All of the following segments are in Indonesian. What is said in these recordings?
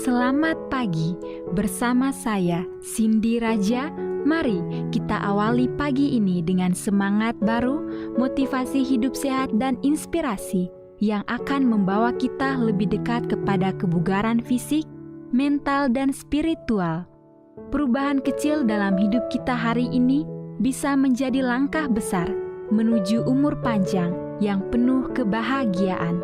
Selamat pagi bersama saya Cindy Raja. Mari kita awali pagi ini dengan semangat baru, motivasi hidup sehat dan inspirasi yang akan membawa kita lebih dekat kepada kebugaran fisik, mental dan spiritual. Perubahan kecil dalam hidup kita hari ini bisa menjadi langkah besar menuju umur panjang yang penuh kebahagiaan.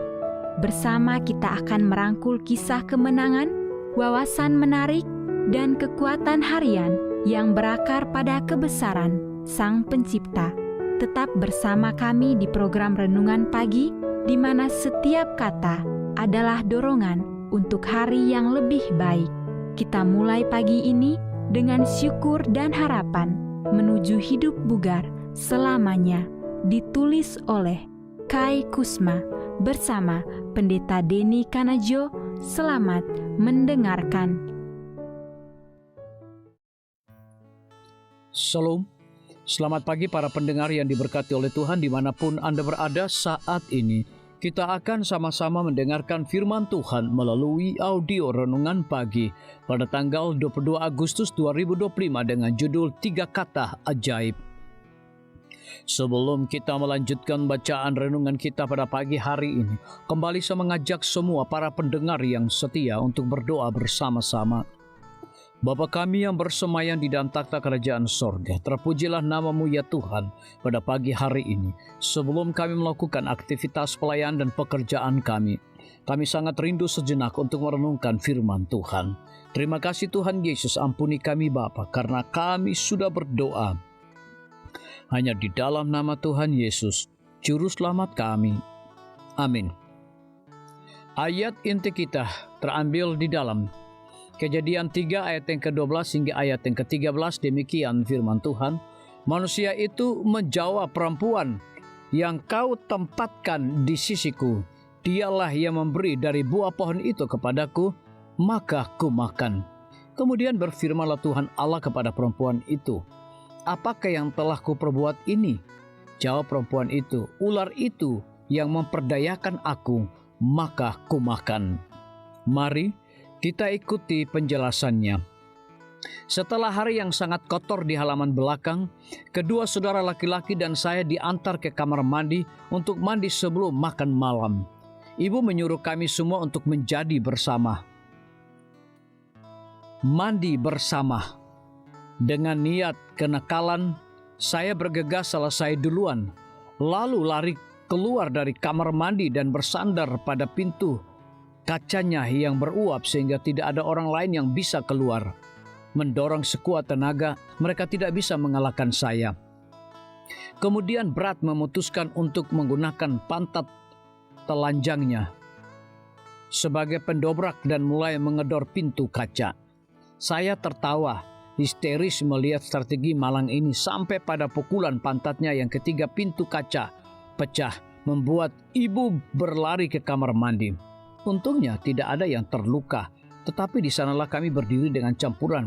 Bersama kita akan merangkul kisah kemenangan, wawasan menarik, dan kekuatan harian yang berakar pada kebesaran Sang Pencipta. Tetap bersama kami di program Renungan Pagi, di mana setiap kata adalah dorongan untuk hari yang lebih baik. Kita mulai pagi ini dengan syukur dan harapan menuju hidup bugar selamanya. Ditulis oleh Kai Kusma bersama Pendeta Denny Kanajo. Selamat mendengarkan. Shalom, selamat pagi para pendengar yang diberkati oleh Tuhan dimanapun Anda berada saat ini. Kita akan sama-sama mendengarkan firman Tuhan melalui audio Renungan Pagi pada tanggal 22 Agustus 2025 dengan judul 3 Kata Ajaib. Sebelum kita melanjutkan bacaan renungan kita pada pagi hari ini, kembali saya mengajak semua para pendengar yang setia untuk berdoa bersama-sama. Bapa kami yang bersemayam di dalam takhta kerajaan sorga, terpujilah nama-Mu ya Tuhan pada pagi hari ini. Sebelum kami melakukan aktivitas pelayanan dan pekerjaan kami sangat rindu sejenak untuk merenungkan firman Tuhan. Terima kasih Tuhan Yesus, ampuni kami Bapa, karena kami sudah berdoa hanya di dalam nama Tuhan Yesus, Juru Selamat kami. Amin. Ayat inti kita terambil di dalam Kejadian 3 ayat yang ke-12 hingga ayat yang ke-13. Demikian firman Tuhan. Manusia itu menjawab, perempuan yang kau tempatkan di sisiku, dialah yang memberi dari buah pohon itu kepadaku, maka ku makan. Kemudian berfirmanlah Tuhan Allah kepada perempuan itu, apakah yang telah kuperbuat ini? Jawab perempuan itu, ular itu yang memperdayakan aku, maka ku makan. Mari kita ikuti penjelasannya. Setelah hari yang sangat kotor di halaman belakang, kedua saudara laki-laki dan saya diantar ke kamar mandi untuk mandi sebelum makan malam. Ibu menyuruh kami semua untuk menjadi bersama. Mandi bersama. Dengan niat kenakalan, saya bergegas selesai duluan, lalu lari keluar dari kamar mandi dan bersandar pada pintu kacanya yang beruap sehingga tidak ada orang lain yang bisa keluar. Mendorong sekuat tenaga, mereka tidak bisa mengalahkan saya. Kemudian Brad memutuskan untuk menggunakan pantat telanjangnya sebagai pendobrak dan mulai mengedor pintu kaca. Saya tertawa histeris melihat strategi malang ini sampai pada pukulan pantatnya yang ketiga pintu kaca pecah, membuat ibu berlari ke kamar mandi. Untungnya tidak ada yang terluka, tetapi di sanalah kami berdiri dengan campuran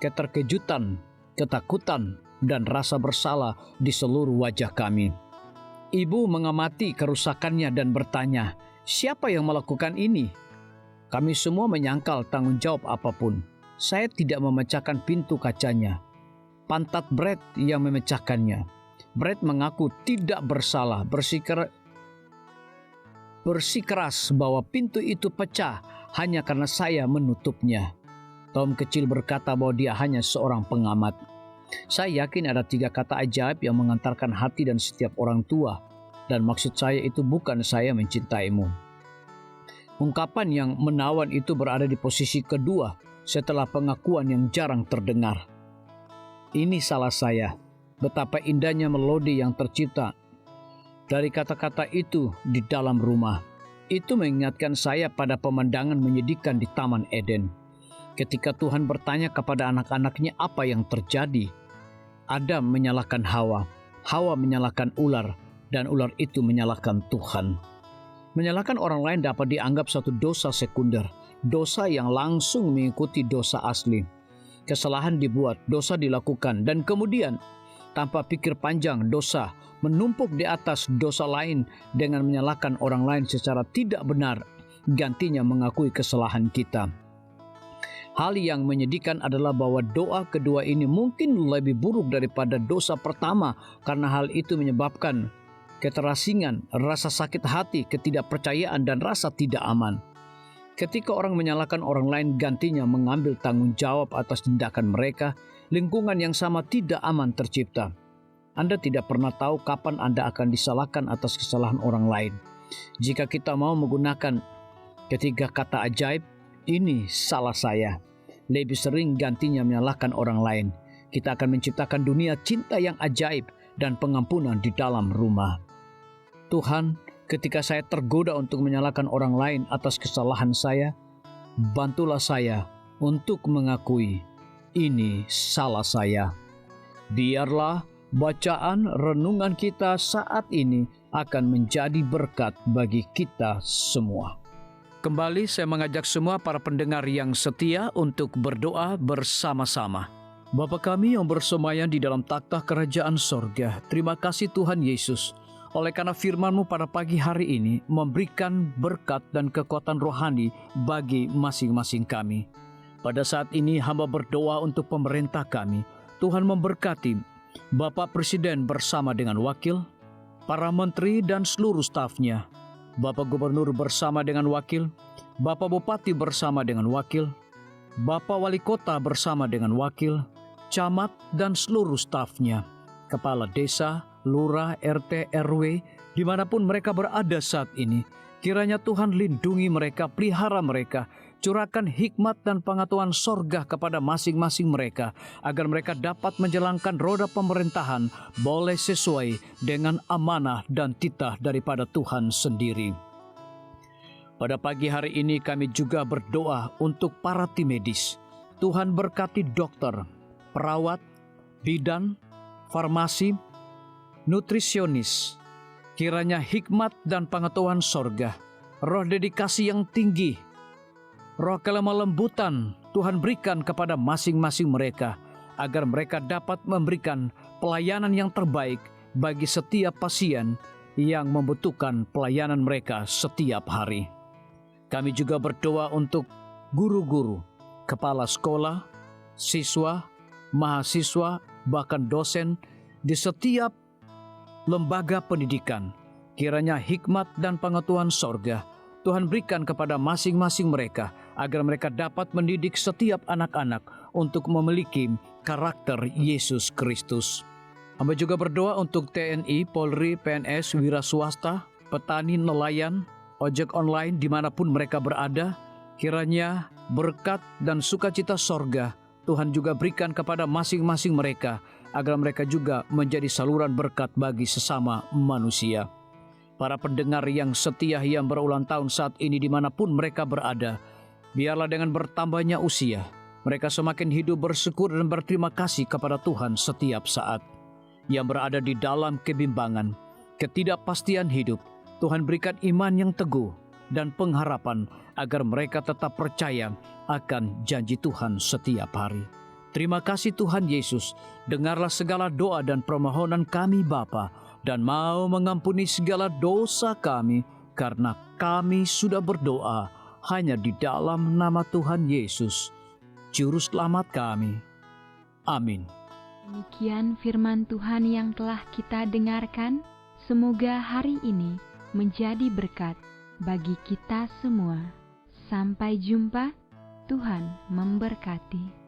keterkejutan, ketakutan, dan rasa bersalah di seluruh wajah kami. Ibu mengamati kerusakannya dan bertanya, siapa yang melakukan ini? Kami semua menyangkal tanggung jawab apapun. Saya tidak memecahkan pintu kacanya. Pantat Brad yang memecahkannya. Brad mengaku tidak bersalah, bersikeras bahwa pintu itu pecah hanya karena saya menutupnya. Tom kecil berkata bahwa dia hanya seorang pengamat. Saya yakin ada 3 kata ajaib yang mengantarkan hati dan setiap orang tua. Dan maksud saya itu bukan saya mencintaimu. Ungkapan yang menawan itu berada di posisi kedua setelah pengakuan yang jarang terdengar. Ini salah saya. Betapa indahnya melodi yang tercipta dari kata-kata itu di dalam rumah. Itu mengingatkan saya pada pemandangan menyedihkan di Taman Eden. Ketika Tuhan bertanya kepada anak-anaknya apa yang terjadi. Adam menyalahkan Hawa, Hawa menyalahkan ular, dan ular itu menyalahkan Tuhan. Menyalahkan orang lain dapat dianggap satu dosa sekunder, dosa yang langsung mengikuti dosa asli. Kesalahan dibuat, dosa dilakukan, dan kemudian tanpa pikir panjang dosa menumpuk di atas dosa lain dengan menyalahkan orang lain secara tidak benar, gantinya mengakui kesalahan kita. Hal yang menyedihkan adalah bahwa doa kedua ini mungkin lebih buruk daripada dosa pertama karena hal itu menyebabkan keterasingan, rasa sakit hati, ketidakpercayaan, dan rasa tidak aman. Ketika orang menyalahkan orang lain gantinya mengambil tanggung jawab atas tindakan mereka, lingkungan yang sama tidak aman tercipta. Anda tidak pernah tahu kapan Anda akan disalahkan atas kesalahan orang lain. Jika kita mau menggunakan ketiga kata ajaib, ini salah saya, lebih sering gantinya menyalahkan orang lain, kita akan menciptakan dunia cinta yang ajaib dan pengampunan di dalam rumah. Tuhan, ketika saya tergoda untuk menyalahkan orang lain atas kesalahan saya, bantulah saya untuk mengakui ini salah saya. Biarlah bacaan renungan kita saat ini akan menjadi berkat bagi kita semua. Kembali saya mengajak semua para pendengar yang setia untuk berdoa bersama-sama. Bapa kami yang bersemayam di dalam takhta kerajaan sorga, terima kasih Tuhan Yesus, oleh karena firman-Mu pada pagi hari ini memberikan berkat dan kekuatan rohani bagi masing-masing kami. Pada saat ini hamba berdoa untuk pemerintah kami. Tuhan memberkati Bapak Presiden bersama dengan wakil, para menteri dan seluruh stafnya, Bapak Gubernur bersama dengan wakil, Bapak Bupati bersama dengan wakil, Bapak Wali Kota bersama dengan wakil, camat dan seluruh stafnya, kepala desa, lurah, RT, RW, dimanapun mereka berada saat ini. Kiranya Tuhan lindungi mereka, pelihara mereka, curahkan hikmat dan pengetahuan sorga kepada masing-masing mereka, agar mereka dapat menjalankan roda pemerintahan boleh sesuai dengan amanah dan titah daripada Tuhan sendiri. Pada pagi hari ini kami juga berdoa untuk para tim medis. Tuhan berkati dokter, perawat, bidan, farmasi, nutrisionis. Kiranya hikmat dan pengetahuan sorga, roh dedikasi yang tinggi, roh kelemah lembutan Tuhan berikan kepada masing-masing mereka, agar mereka dapat memberikan pelayanan yang terbaik bagi setiap pasien yang membutuhkan pelayanan mereka setiap hari. Kami juga berdoa untuk guru-guru, kepala sekolah, siswa, mahasiswa, bahkan dosen di setiap lembaga pendidikan. Kiranya hikmat dan pengetahuan sorga Tuhan berikan kepada masing-masing mereka, agar mereka dapat mendidik setiap anak-anak untuk memiliki karakter Yesus Kristus. Hamba juga berdoa untuk TNI, Polri, PNS, wira swasta, petani, nelayan, ojek online dimanapun mereka berada. Kiranya berkat dan sukacita sorga Tuhan juga berikan kepada masing-masing mereka, agar mereka juga menjadi saluran berkat bagi sesama manusia. Para pendengar yang setia yang berulang tahun saat ini dimanapun mereka berada, biarlah dengan bertambahnya usia, mereka semakin hidup bersyukur dan berterima kasih kepada Tuhan setiap saat. Yang berada di dalam kebimbangan, ketidakpastian hidup, Tuhan berikan iman yang teguh dan pengharapan agar mereka tetap percaya akan janji Tuhan setiap hari. Terima kasih Tuhan Yesus, dengarlah segala doa dan permohonan kami Bapa, dan mau mengampuni segala dosa kami, karena kami sudah berdoa hanya di dalam nama Tuhan Yesus, Juru Selamat kami. Amin. Demikian firman Tuhan yang telah kita dengarkan. Semoga hari ini menjadi berkat bagi kita semua. Sampai jumpa, Tuhan memberkati.